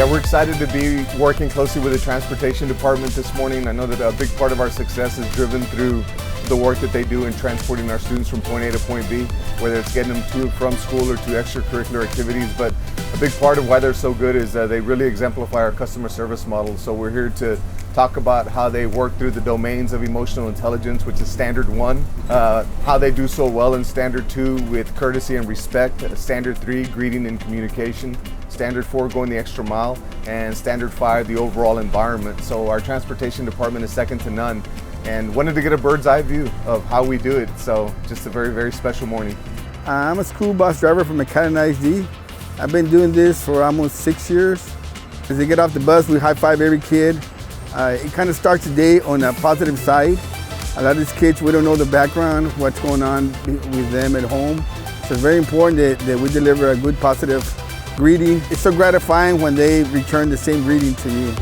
Yeah, we're excited to be working closely with the transportation department this morning. I know that a big part of our success is driven through the work that they do in transporting our students from point A to point B, whether it's getting them to and from school or to extracurricular activities. But a big part of why they're so good is they really exemplify our customer service model. So we're here to talk about how they work through the domains of emotional intelligence, which is standard 1, how they do so well in standard 2 with courtesy and respect, standard 3, greeting and communication, standard 4, going the extra mile, and standard 5, the overall environment. So our transportation department is second to none, and wanted to get a bird's eye view of how we do it. So just a very, very special morning. I'm a school bus driver from McAllen ISD. I've been doing this for almost 6 years. As they get off the bus, we high five every kid. It kind of starts the day on a positive side. A lot of these kids, we don't know the background, what's going on with them at home. So it's very important that we deliver a good positive greeting. It's so gratifying when they return the same greeting to me.